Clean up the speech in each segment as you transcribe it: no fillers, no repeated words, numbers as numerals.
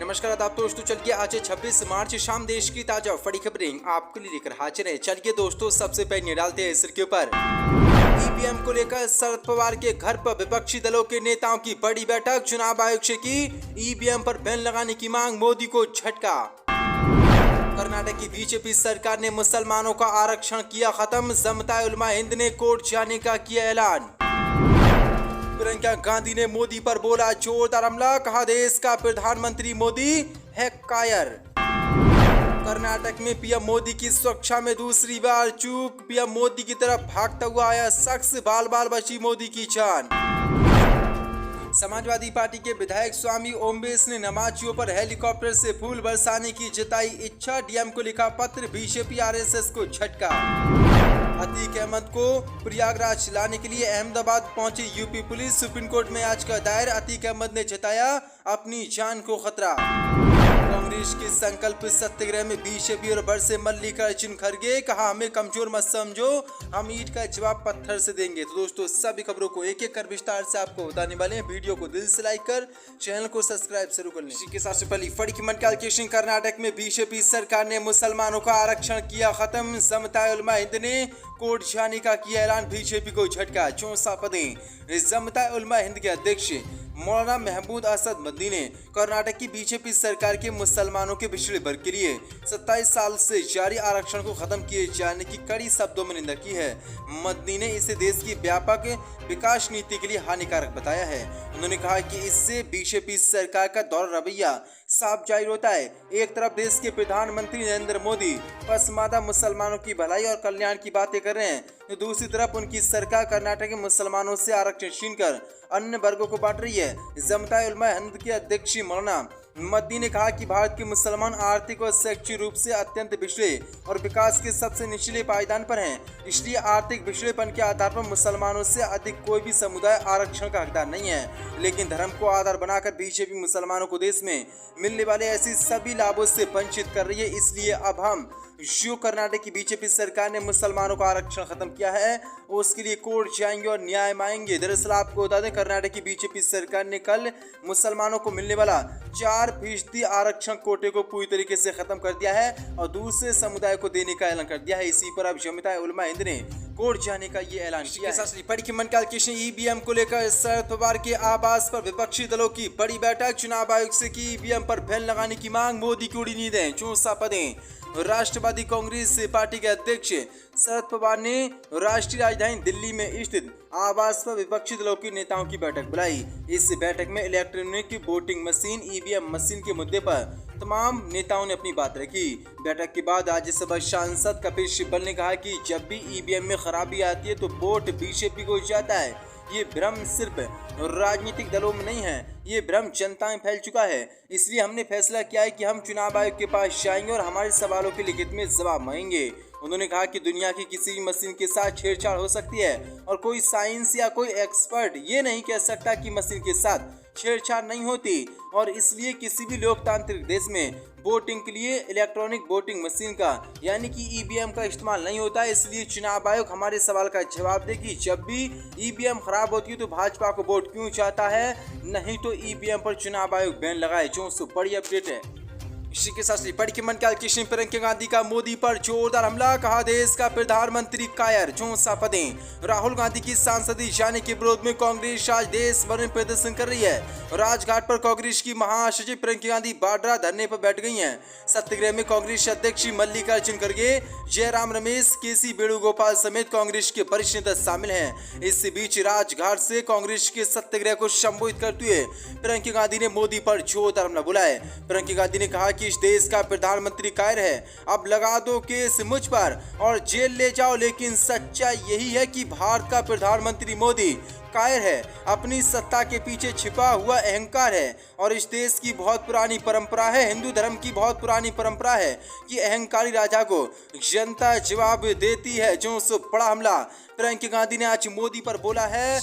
नमस्कार आदाब दोस्तों, चलिए आज 26 मार्च शाम देश की ताजा बड़ी खबरें आपके लिए लेकर हाजिर है। चलिए दोस्तों, सबसे पहले डालते हैं सिर के ऊपर। ईवीएम को लेकर शरद पवार के घर पर विपक्षी दलों के नेताओं की बड़ी बैठक। चुनाव आयोग से की ईवीएम पर बैन लगाने की मांग, मोदी को झटका। कर्नाटक की बीजेपी सरकार ने मुसलमानों का आरक्षण किया खत्म। जमता उलमा हिंद ने कोर्ट जाने का किया ऐलान। प्रियंका गांधी ने मोदी पर बोला जोरदार हमला, कहा देश का प्रधानमंत्री मोदी है कायर। कर्नाटक में पीएम मोदी की सुरक्षा में दूसरी बार चूक, पीएम मोदी की तरफ भागता हुआ आया शख्स, बाल बाल बची मोदी की जान। समाजवादी पार्टी के विधायक स्वामी ओमवेश ने नमाजियों पर हेलीकॉप्टर से फूल बरसाने की जताई इच्छा। डीएम को लिखा पत्र, बीजेपी आरएसएस को झटका। अतीक अहमद को प्रयागराज लाने के लिए अहमदाबाद पहुंची यूपी पुलिस। सुप्रीम कोर्ट में याचिका दायर, अतीक अहमद ने जताया अपनी जान को खतरा। कांग्रेस के संकल्प सत्याग्रह में बीजेपी और बरसे मल्लिकार्जुन खड़गे, कहा हमें कमजोर मत समझो, हम ईंट का जवाब पत्थर से देंगे। तो दोस्तों, सभी खबरों को एक एक कर विस्तार से आपको बताने वाले हैं। वीडियो को दिल से लाइक कर चैनल को सब्सक्राइब जरूर कर लें। इसी के साथ से पहली बड़ी खबर, कर्नाटक में बीजेपी सरकार ने मुसलमानों का आरक्षण किया खत्म। जमता उलमा हिंद ने कोर्ट जाने का किया ऐलान, बीजेपी को झटका। 64 पदें। जमता उलमा हिंद के अध्यक्ष मौलाना महमूद असद मदनी ने कर्नाटक की बीजेपी सरकार के मुसलमानों के पिछड़े वर्ग के लिए 27 साल से जारी आरक्षण को खत्म किए जाने की कड़ी शब्दों में निंदा की है। मदनी ने इसे देश की व्यापक विकास नीति के लिए हानिकारक बताया है। उन्होंने कहा कि इससे बीजेपी सरकार का दौर रवैया साफ जाहिर होता है। एक तरफ देश के प्रधानमंत्री नरेंद्र मोदी पसमानदा मुसलमानों की भलाई और कल्याण की बातें कर रहे हैं, तो दूसरी तरफ उनकी सरकार कर्नाटक के मुसलमानों से आरक्षण छीनकर अन्य वर्गों को बांट रही है। जमता उलमा हिंद के अध्यक्ष मौलाना मदनी ने कहा कि भारत के मुसलमान आर्थिक और शैक्षिक रूप से अत्यंत पिछड़े और विकास के सबसे निचले पायदान पर हैं। इसलिए आर्थिक पिछड़ेपन के आधार पर मुसलमानों से अधिक कोई भी समुदाय आरक्षण का हकदार नहीं है। लेकिन धर्म को आधार बनाकर बीजेपी मुसलमानों को देश में मिलने वाले ऐसी सभी लाभों से वंचित कर रही है। इसलिए अब हम जो कर्नाटक की बीजेपी सरकार ने मुसलमानों का आरक्षण खत्म किया है, उसके लिए कोर्ट जाएंगे और न्याय मांगेंगे। दरअसल आपको बता दें, कर्नाटक की बीजेपी सरकार ने कल मुसलमानों को मिलने वाला 4% आरक्षण कोटे को पूरी तरीके से खत्म कर दिया है और दूसरे समुदाय को देने का ऐलान कर दिया है। इसी पर अब जमता उलमा हिंद ने कोर्ट जाने का ये ऐलान किया है। बड़ी मंडल के ईवीएम को लेकर शरद पवार के आवास पर विपक्षी दलों की बड़ी बैठक। चुनाव आयोग से की ईवीएम पर बैन लगाने की मांग, मोदी की उड़ी नींदें। 64 पदें। राष्ट्रवादी कांग्रेस पार्टी के अध्यक्ष शरद पवार ने राष्ट्रीय राजधानी दिल्ली में स्थित आवास पर विपक्षी दलों के नेताओं की बैठक बुलाई। इस बैठक में electronic voting machine EVM machine के मुद्दे पर तमाम नेताओं ने अपनी बात रखी। बैठक के बाद राज्यसभा सांसद कपिल सिब्बल ने कहा कि जब भी ईवीएम में खराबी आती है तो वोट बीजेपी को जाता है। ये भ्रम सिर्फ राजनीतिक दलों में नहीं है, ये भ्रम जनता में फैल चुका है। इसलिए हमने फैसला किया है कि हम चुनाव आयोग के पास जाएंगे और हमारे सवालों के लिखित में जवाब मांगेंगे। उन्होंने कहा कि दुनिया की किसी भी मशीन के साथ छेड़छाड़ हो सकती है और कोई साइंस या कोई एक्सपर्ट ये नहीं कह सकता कि मशीन के साथ छेड़छाड़ नहीं होती, और इसलिए किसी भी लोकतांत्रिक देश में वोटिंग के लिए इलेक्ट्रॉनिक वोटिंग मशीन का यानी कि ईवीएम का इस्तेमाल नहीं होता है। इसलिए चुनाव आयोग हमारे सवाल का जवाब दे कि जब भी ईवीएम खराब होती है तो भाजपा को वोट क्यों चाहता है, नहीं तो ईवीएम पर चुनाव आयोग बैन लगाए। जो बड़ी अपडेट है। इसी के साथ बड़ी मंडल की प्रियंका गांधी का मोदी पर जोरदार हमला, कहा देश का प्रधानमंत्री कायर। 64 पदें। राहुल गांधी की सांसदी जाने के विरोध में कांग्रेस आज देश भर में प्रदर्शन कर रही है। राजघाट पर कांग्रेस की महासचिव प्रियंका गांधी बाड्रा धरने पर बैठ गई हैं। सत्याग्रह में कांग्रेस अध्यक्ष मल्लिकार्जुन खड़गे, जयराम रमेश, केसी वेणुगोपाल समेत कांग्रेस के वरिष्ठ नेता शामिल हैं। इस बीच राजघाट से कांग्रेस के सत्याग्रह को संबोधित करते हुए प्रियंका गांधी ने मोदी पर जोरदार हमला बोला है। प्रियंका गांधी ने कहा कि इस देश का प्रधानमंत्री कायर है, अब लगा दो केस मुझ पर और जेल ले जाओ, लेकिन सच्चाई यही है कि भारत का प्रधानमंत्री मोदी कायर है, अपनी सत्ता के पीछे छिपा हुआ अहंकार है। और इस देश की बहुत पुरानी परंपरा है, हिंदू धर्म की बहुत पुरानी परंपरा है कि अहंकारी राजा को जनता जवाब देती है। जो बड़ा हमला प्रियंका गांधी ने आज मोदी पर बोला है।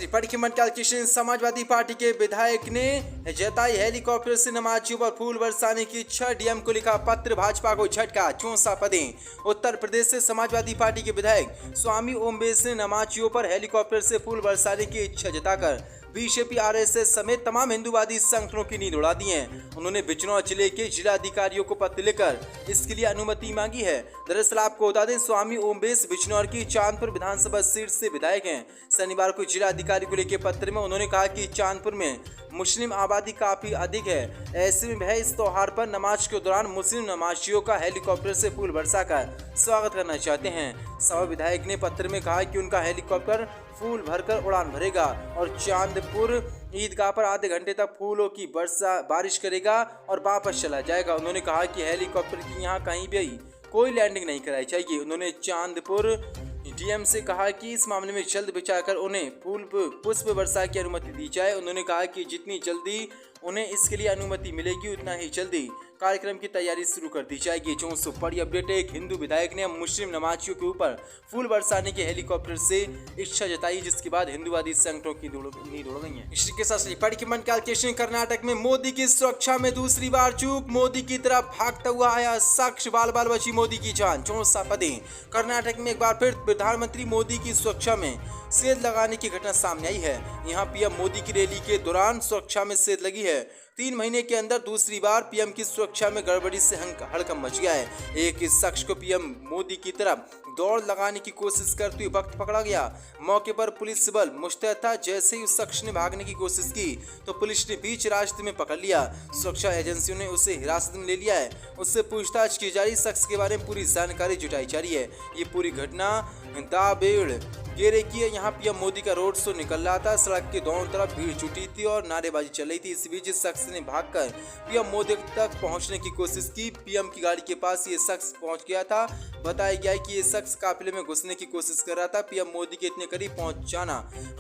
बड़ी मंडल की समाजवादी पार्टी के विधायक ने जताई हेलीकॉप्टर से नमाजियों पर फूल बरसाने की इच्छा। डीएम को लिखा पत्र, भाजपा को झटका। 64 पदें। उत्तर प्रदेश से समाजवादी पार्टी के विधायक स्वामी ओमवेश ने नमाजियों पर हेलीकॉप्टर से फूल बरसाने की इच्छा जताकर बीजेपी आरएसएस समेत तमाम हिंदूवादी संगठनों की नींद उड़ा दी है। उन्होंने बिजनौर जिले के जिला अधिकारियों को पत्र लिखकर इसके लिए अनुमति मांगी है। दरअसल आपको बता दें, स्वामी ओमबेस बिजनौर की चांदपुर विधानसभा सीट से विधायक हैं। शनिवार को जिला अधिकारी को लेकर पत्र में उन्होंने कहा कि चांदपुर में मुस्लिम आबादी काफी अधिक है, ऐसे में वह इस त्योहार पर नमाज के दौरान मुस्लिम नमाजियों का हेलीकॉप्टर से फूल बरसाकर स्वागत करना चाहते हैं। सभा विधायक ने पत्र में कहा कि उनका हेलीकॉप्टर फूल भरकर उड़ान भरेगा और चांदपुर ईदगाह पर आधे घंटे तक फूलों की बारिश करेगा और वापस चला जाएगा। उन्होंने कहा कि हेलीकॉप्टर की यहाँ कहीं भी कोई लैंडिंग नहीं कराई चाहिए। उन्होंने चांदपुर डीएम से कहा कि इस मामले में जल्द विचार कर उन्हें पुष्प वर्षा की अनुमति दी जाए। उन्होंने कहा कि जितनी जल्दी उन्हें इसके लिए अनुमति मिलेगी उतना ही जल्दी कार्यक्रम की तैयारी शुरू कर दी जाएगी। जो बड़ी अपडेट है, एक हिंदू विधायक ने मुस्लिम नमाजियों के ऊपर फूल बरसाने के हेलीकॉप्टर से इच्छा जताई, जिसके बाद हिंदुवादी संगठनों की नींद उड़ गई है। इसी के साथ पढ़ कर्नाटक में मोदी की सुरक्षा में दूसरी बार चूक, मोदी की तरफ भागता हुआ आया शख्स, बाल बाल बची मोदी की जान। कर्नाटक में एक बार फिर प्रधानमंत्री मोदी की सुरक्षा में सेंध लगाने की घटना सामने आई है। यहाँ पीएम मोदी की रैली के दौरान सुरक्षा में सेंध लगी है। 3 महीने के अंदर दूसरी बार पीएम की सुरक्षा में गड़बड़ी से हड़कंप मच गया है। एक शख्स को पीएम मोदी की तरफ दौड़ लगाने की कोशिश करते हुए वक्त पकड़ा गया। मौके पर पुलिस बल मुस्तैद था। जैसे ही उस शख्स ने भागने की कोशिश की तो पुलिस ने बीच रास्ते में पकड़ लिया। सुरक्षा एजेंसियों ने उसे हिरासत में ले लिया है। उससे पूछताछ की जा रही। शख्स के बारे में पूरी जानकारी जुटाई जा रही है। ये पूरी घटना दाबेड़ घेरे की है। यहाँ पीएम मोदी का रोड शो निकल रहा था। सड़क के दोनों तरफ भीड़ जुटी थी और नारेबाजी चल रही थी। इस बीच इस शख्स ने भागकर पीएम मोदी तक पहुंचने की कोशिश की। पीएम की गाड़ी के पास ये शख्स पहुंच गया था। बताया गया है कि ये शख्स काफिले में घुसने की कोशिश कर रहा था। पीएम मोदी के इतने करीब पहुंच जाना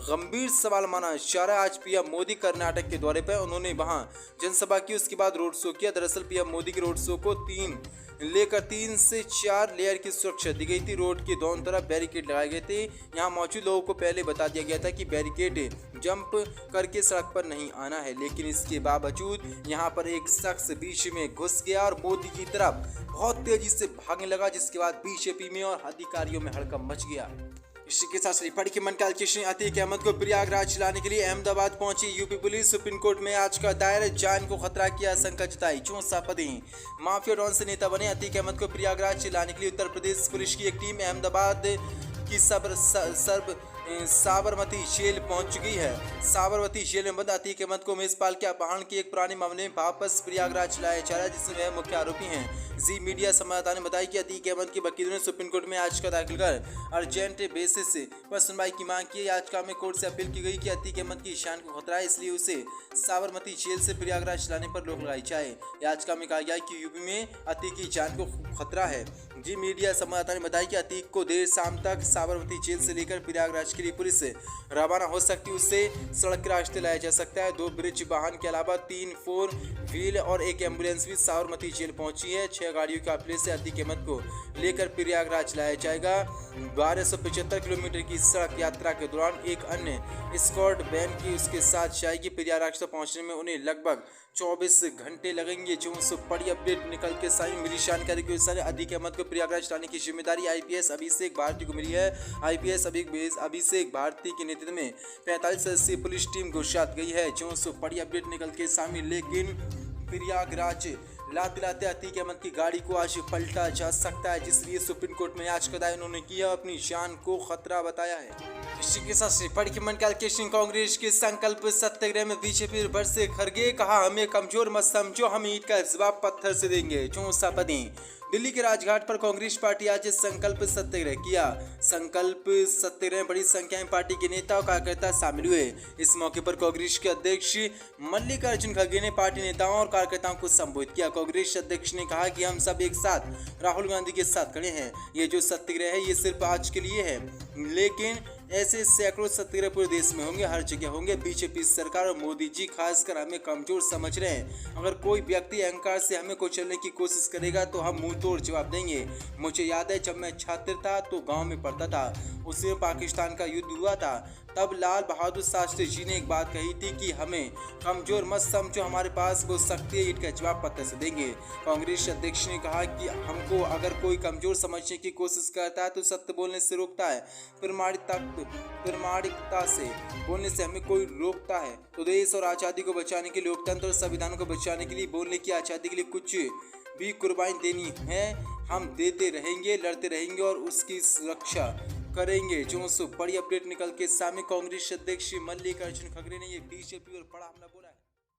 गंभीर सवाल माना जा रहा है। आज पीएम मोदी कर्नाटक के दौरे पर उन्होंने वहां जनसभा की, उसके बाद रोड शो किया। दरअसल पीएम मोदी के रोड शो को 3 से 4 लेयर की सुरक्षा दी गई थी। रोड के दोनों तरफ बैरिकेड लगाए गए थे। यहाँ मौजूद लोगों को पहले बता दिया गया था कि बैरिकेड जंप करके सड़क पर नहीं आना है, लेकिन इसके बावजूद यहाँ पर एक शख्स बीच में घुस गया और मोदी की तरफ बहुत तेजी से भागने लगा, जिसके बाद बीजेपी में और अधिकारियों में हड़कंप मच गया। इसी के साथ पढ़ के मंडल कृष्ण अतीक अहमद को प्रयागराज लाने के लिए अहमदाबाद पहुंची यूपी पुलिस। सुप्रीम कोर्ट में आज का दायर, जान को खतरा की आशंका जताई। 64 पदे माफिया डॉन से नेता बने अतीक अहमद को प्रयागराज लाने के लिए उत्तर प्रदेश पुलिस की एक टीम अहमदाबाद की साबरमती जेल पहुंच चुकी है। साबरमती जेल में बंद अतीक अहमद को मेजपाल के अपहरण के एक पुराने मामले में वापस प्रयागराज लाया जा रहा है, जिसमें वह मुख्य आरोपी हैं। जी मीडिया संवाददाता ने बताया कि अतीक अहमद के वकीलों ने सुप्रीम कोर्ट में याचिका दाखिल कर अर्जेंट बेसिस पर सुनवाई की मांग की। याचिका में कोर्ट से अपील की गई कि अतीक अहमद की शान को खतरा है, इसलिए उसे साबरमती जेल से प्रयागराज लाने पर रोक लगाई जाए। याचिका में कहा गया कि यूपी में अतीक की जान को खतरा है। जी मीडिया संवाददाता ने बताया कि अतीक को देर शाम तक साबरमती जेल से लेकर प्रयागराज के लिए पुलिस रवाना हो सकती है। उससे सड़क के रास्ते लाया जा सकता है। 2 ब्रिज वाहन के अलावा 3 4 व्हील और एक एम्बुलेंस भी साबरमती जेल पहुंची है। 6 गाड़ियों के काफिले से अतीक अहमद को लेकर प्रयागराज लाया जाएगा। 1275 किलोमीटर की सड़क यात्रा के दौरान एक अन्य स्कॉट वैन की उसके साथ जाएगी। प्रयागराज तक पहुंचने में उन्हें लगभग 24 घंटे लगेंगे। जो बड़ी अपडेट निकल के सामने मिली जानकारी के अनुसार अतीक अहमद को प्रयागराज लाने की जिम्मेदारी आईपीएस अभिषेक भारती को मिली है। आईपीएस अभिषेक भारती के नेतृत्व में 45 सदस्यीय पुलिस टीम गुजरात गई है। जो बड़ी अपडेट निकल के सामने, लेकिन प्रयागराज लाते लाते अतीक अहमद की गाड़ी को आज पलटा जा सकता है, जिसलिए सुप्रीम कोर्ट में याचिका दायर उन्होंने किया, अपनी जान को खतरा बताया है। इसी के साथ पढ़ के मंडल कृष्ण कांग्रेस के संकल्प सत्याग्रह में बीजेपी बरसे खड़गे, कहा हमें कमजोर मत समझो, हम ईंट का जवाब पत्थर से देंगे। 64 पदे दिल्ली के राजघाट पर कांग्रेस पार्टी आज संकल्प सत्याग्रह किया। संकल्प सत्याग्रह में बड़ी संख्या में पार्टी के नेता और कार्यकर्ता शामिल हुए। इस मौके पर कांग्रेस के अध्यक्ष मल्लिकार्जुन खड़गे ने पार्टी नेताओं और कार्यकर्ताओं को संबोधित किया। कांग्रेस अध्यक्ष ने कहा कि हम सब एक साथ राहुल गांधी के साथ खड़े हैं। ये जो सत्याग्रह है ये सिर्फ आज के लिए है, लेकिन ऐसे सैकड़ों सत्याग्रह पूरे देश में होंगे, हर जगह होंगे। बीजेपी सरकार और मोदी जी खासकर हमें कमजोर समझ रहे हैं। अगर कोई व्यक्ति अहंकार से हमें कुचलने की कोशिश करेगा तो हम मुंह तोड़ जवाब देंगे। मुझे याद है जब मैं छात्र था तो गांव में पढ़ता था, उसमें पाकिस्तान का युद्ध हुआ था। तब लाल बहादुर शास्त्री जी ने एक बात कही थी कि हमें कमजोर मत समझो, हमारे पास वो शक्ति है, इसका जवाब पत्र से देंगे। कांग्रेस अध्यक्ष ने कहा कि हमको अगर कोई कमजोर समझने की कोशिश करता है तो सत्य बोलने से रोकता है, प्रामाणिकता से बोलने से हमें कोई रोकता है। तो देश और आज़ादी को बचाने के लिए, लोकतंत्र और संविधान को बचाने के लिए, बोलने की आज़ादी के लिए कुछ भी कुर्बानी देनी है हम देते रहेंगे, लड़ते रहेंगे और उसकी सुरक्षा करेंगे। जो बड़ी अपडेट निकल के सामने कांग्रेस अध्यक्ष मल्लिकार्जुन खड़गे ने ये बीजेपी और बड़ा हमला बोला है।